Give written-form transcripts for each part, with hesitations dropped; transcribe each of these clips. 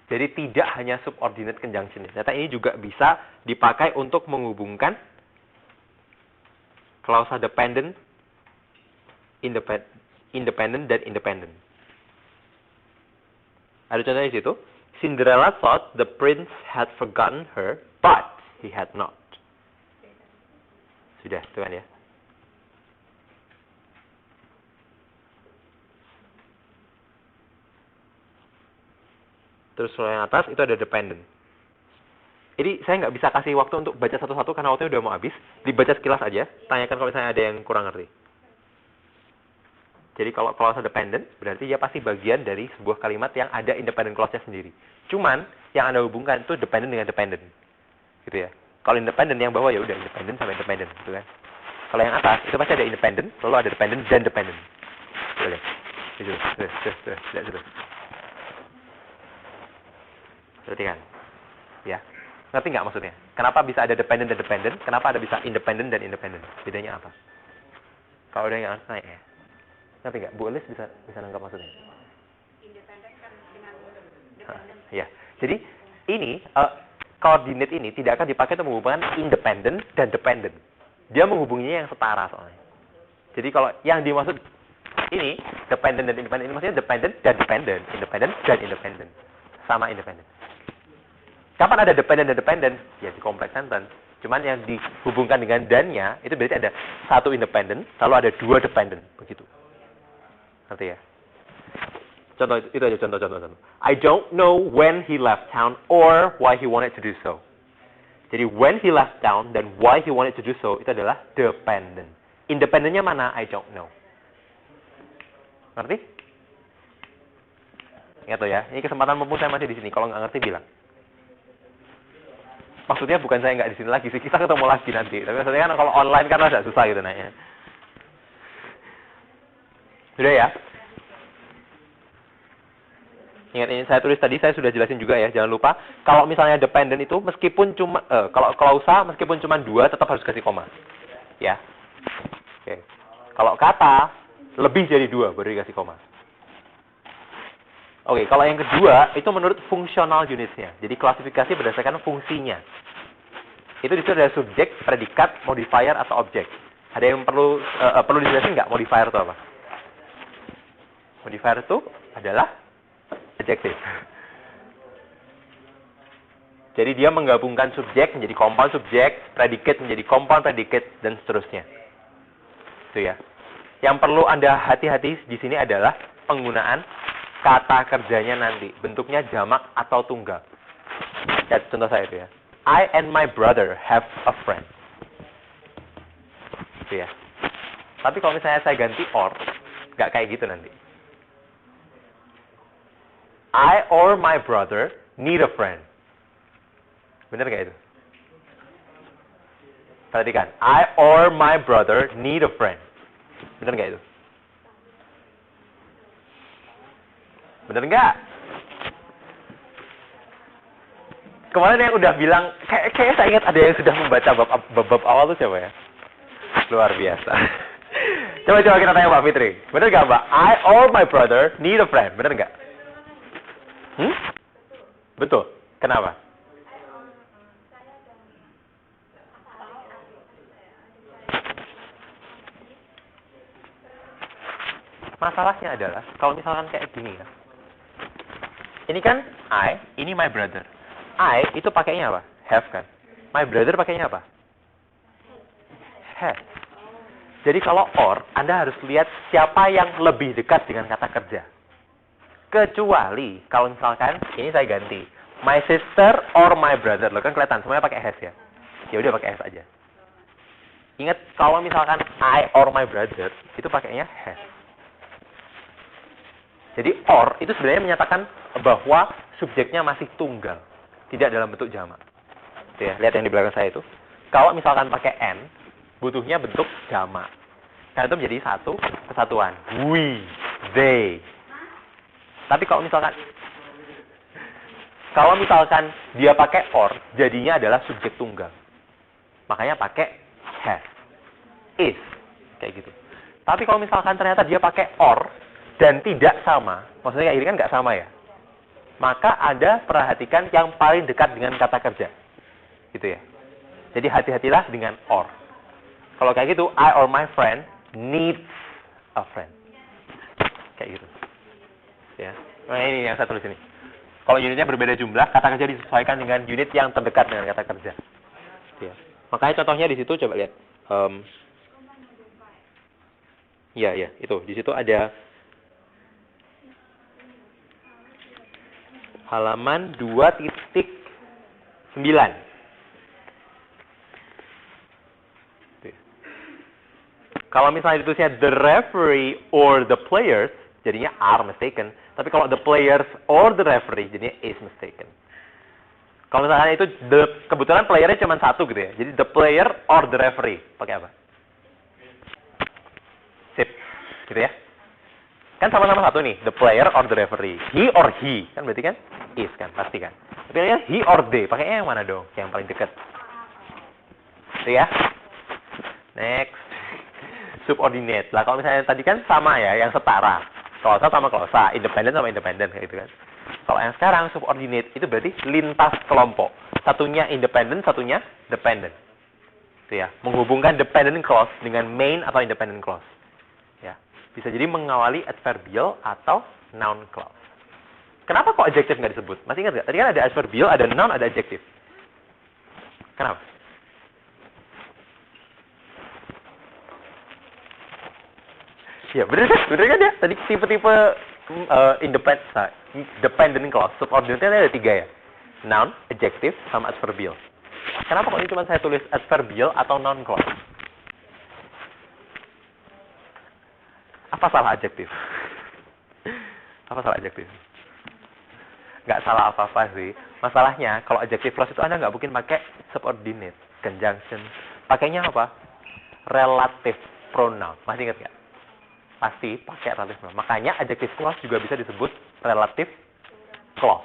Jadi tidak hanya subordinate conjunction. Ternyata ini juga bisa dipakai untuk menghubungkan klausa dependent, independent, dan independent. Ada contohnya di situ. Cinderella thought the prince had forgotten her, but he had not. Sudah, itu kan ya. Terus kalau yang atas itu ada dependent. Jadi saya nggak bisa kasih waktu untuk baca satu-satu karena waktunya udah mau habis. Dibaca sekilas aja. Tanyakan kalau misalnya ada yang kurang ngerti. Jadi kalau clause dependent berarti dia pasti bagian dari sebuah kalimat yang ada independent clause-nya sendiri. Cuman yang Anda hubungkan itu dependent dengan dependent. Gitu ya. Kalau independent yang bawah ya udah independent sama independent gitu kan. Kalau yang atas itu pasti ada independent, lalu ada dependent dan dependent. Oke. Itu. Terus. Perhatikan. Ya. Ngerti nggak maksudnya? Kenapa bisa ada dependent dan dependent? Kenapa ada bisa independent dan independent? Bedanya apa? Kalau ada yang naik ya. Ngerti nggak? Bu Elis bisa nangkap maksudnya? Independen kan dengan dependent. Ya. Jadi ini koordinat ini tidak akan dipakai untuk menghubungkan independent dan dependent. Dia menghubunginya yang setara soalnya. Jadi kalau yang dimaksud ini dependent dan independent ini maksudnya dependent dan dependent, independent dan independent. Sama independent. Kapan ada dependent dan dependent? Ya di complex sentence. Cuman yang dihubungkan dengan dan-nya itu berarti ada satu independent, lalu ada dua dependent, begitu. Ngerti ya? Contoh itu aja contoh. I don't know when he left town or why he wanted to do so. Jadi when he left town dan why he wanted to do so itu adalah dependent. Independentnya mana? I don't know. Ngerti? Ingat tuh ya, ini kesempatan mumpung saya masih di sini. Kalau nggak ngerti bilang. Maksudnya bukan saya nggak di sini lagi sih, kita ketemu lagi nanti. Tapi maksudnya kan kalau online kan agak susah gitu nanya. Sudah ya? Ingat ini saya tulis tadi, saya sudah jelasin juga ya, jangan lupa. Kalau misalnya dependent itu meskipun cuma kalau klausa meskipun cuma 2 tetap harus kasih koma. Ya. Oke. Kalau kata lebih dari 2 baru dikasih koma. Oke, kalau yang kedua itu menurut functional unitsnya. Jadi klasifikasi berdasarkan fungsinya. Itu disitu ada subjek, predikat, modifier atau objek. Ada yang perlu dijelasin nggak modifier itu apa? Modifier itu adalah adjektif. Jadi dia menggabungkan subjek menjadi compound subjek, predikat menjadi compound predikat dan seterusnya. Itu ya. Yang perlu Anda hati-hati di sini adalah penggunaan kata kerjanya nanti. Bentuknya jamak atau tunggal. Ya, contoh saya itu ya. I and my brother have a friend. Itu ya. Tapi kalau misalnya saya ganti or, nggak kayak gitu nanti. I or my brother need a friend. Bener nggak itu? Perhatikan. I or my brother need a friend. Bener nggak itu? Bener nggak? Kemarin yang udah bilang, kayak saya ingat ada yang sudah membaca bab awal tuh siapa ya? Luar biasa. Coba kita tanya Mbak Fitri. Bener nggak Mbak? I or my brother need a friend. Bener nggak? Betul. Kenapa? Masalahnya adalah, kalau misalkan kayak gini ya. Ini kan I, ini my brother. I itu pakainya apa? Have kan? My brother pakainya apa? Have. Jadi kalau or, Anda harus lihat siapa yang lebih dekat dengan kata kerja. Kecuali kalau misalkan ini saya ganti my sister or my brother, lo kan kelihatan semuanya pakai has ya. Ya udah pakai has aja. Ingat kalau misalkan I or my brother itu pakainya has. Jadi or itu sebenarnya menyatakan bahwa subjeknya masih tunggal, tidak dalam bentuk jamak. Tuh ya, lihat yang di belakang saya itu. Kalau misalkan pakai n, butuhnya bentuk jamak. Karena itu menjadi satu kesatuan. We, they. Tapi kalau misalkan dia pakai or, jadinya adalah subjek tunggal. Makanya pakai has, is, kayak gitu. Tapi kalau misalkan ternyata dia pakai or dan tidak sama, maksudnya kayak ini kan nggak sama ya. maka Anda perhatikan yang paling dekat dengan kata kerja. Gitu ya. Jadi hati-hatilah dengan or. Kalau kayak gitu, I or my friend needs a friend. Kayak gitu. Ya. Nah, ini yang saya tulis ini. Kalau unitnya berbeda jumlah, kata kerja disesuaikan dengan unit yang terdekat dengan kata kerja. Ya. Makanya contohnya di situ coba lihat. Ya, itu. Di situ ada halaman 2.9. Kalau misalnya ditulisnya the referee or the players, jadinya are mistaken. Tapi kalau the players or the referee, jadinya is mistaken. Kalau misalnya itu kebetulan playernya cuma satu gitu ya. Jadi the player or the referee. Pakai apa? Sip. Gitu ya. Kan sama-sama satu nih. The player or the referee. He or he. Kan berarti kan is kan. Pasti kan. Tapi ini he or they. Pakainya yang mana dong? Yang paling dekat. Gitu ya. Next. Subordinate. Lah kalau misalnya tadi kan sama ya, yang setara. Klausa sama klausa, independen sama independen kayak gitu kan. Kalau yang sekarang subordinate itu berarti lintas kelompok. Satunya independen, satunya dependent. Itu ya, menghubungkan dependent clause dengan main atau independent clause. Ya, bisa jadi mengawali adverbial atau noun clause. Kenapa kok adjective nggak disebut? Masih ingat nggak? Tadi kan ada adverbial, ada noun, ada adjective. Kenapa? Ya, bener kan ya? Tadi tipe-tipe dependent clause, subordinate-nya ada 3 ya. Noun, adjective, sama adverbial. Kenapa kok ini cuma saya tulis adverbial atau noun clause? Apa salah adjective? Apa salah adjective? Nggak salah apa-apa sih. Masalahnya, kalau adjective clause itu Anda nggak mungkin pakai subordinate, conjunction. Pakainya apa? Relative pronoun. Masih ingat nggak? Pasti pakai relative pronoun. Makanya adjective clause juga bisa disebut relative clause.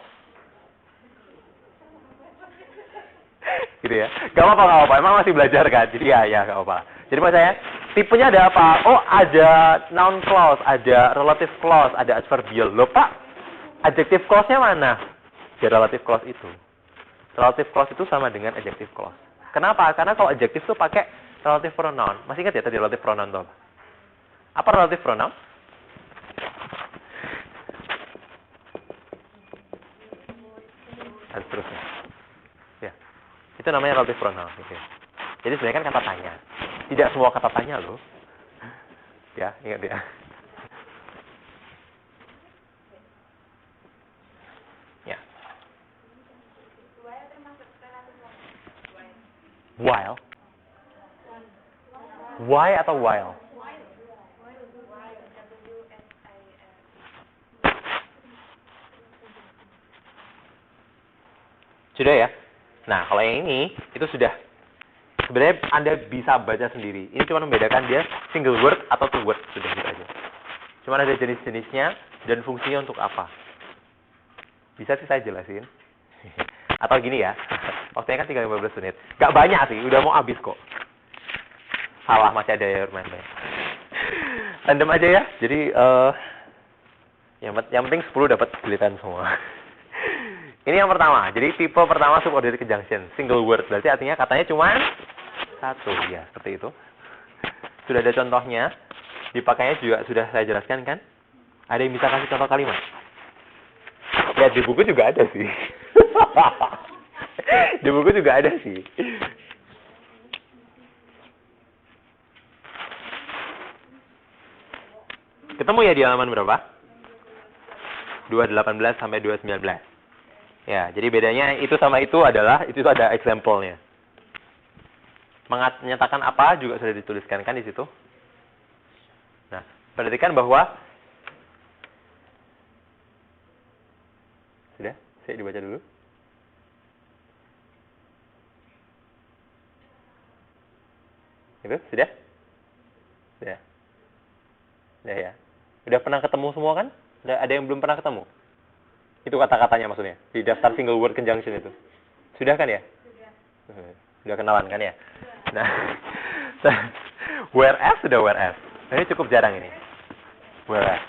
Gitu ya. Gak apa-apa. Emang masih belajar kan? Jadi ya gak apa-apa. Jadi maksudnya, tipenya ada apa? Oh, ada noun clause, ada relative clause, ada adverbial. Loh Pak, adjective clause-nya mana? Ya relative clause itu. Relative clause itu sama dengan adjective clause. Kenapa? Karena kalau adjective tuh pakai relative pronoun. Masih ingat ya tadi relative pronoun tuh apa? Apa relative pronoun? Dan seterusnya. Ya. Itu namanya relative pronoun. Gitu. Jadi sebenarnya kan kata tanya. Tidak semua kata tanya loh. Ya, ingat ya. Ya. While. Why atau while? Sudah ya? Nah, kalau yang ini, itu sudah. Sebenarnya Anda bisa baca sendiri. Ini cuma membedakan dia single word atau two word. Sudah gitu aja. Cuma ada jenis-jenisnya dan fungsinya untuk apa. Bisa sih saya jelasin. Atau gini ya. Waktunya kan tinggal 15 menit. Gak banyak sih, udah mau habis kok. Salah, masih ada ya, lumayan. Random aja ya. Jadi, yang penting 10 dapat giliran semua. Ini yang pertama. Jadi tipe pertama subordinate conjunction, single word. Berarti artinya katanya cuma satu, ya, seperti itu. Sudah ada contohnya. Dipakainya juga sudah saya jelaskan kan? Ada yang bisa kasih contoh kalimat? Ya, di buku juga ada sih. Di buku juga ada sih. Ketemu ya di halaman berapa? 218 sampai 219. Ya, jadi bedanya itu sama itu adalah, itu ada example-nya. Menyatakan apa juga sudah dituliskan kan di situ. Nah, perhatikan bahwa, sudah, saya dibaca dulu. Itu, sudah? Sudah. Sudah ya. Udah pernah ketemu semua kan? Ada yang belum pernah ketemu? Itu kata-katanya maksudnya. Di daftar single word conjunction itu. Sudah kan ya? Sudah kenalan kan ya? Nah, whereas sudah whereas. Ini cukup jarang ini. Whereas.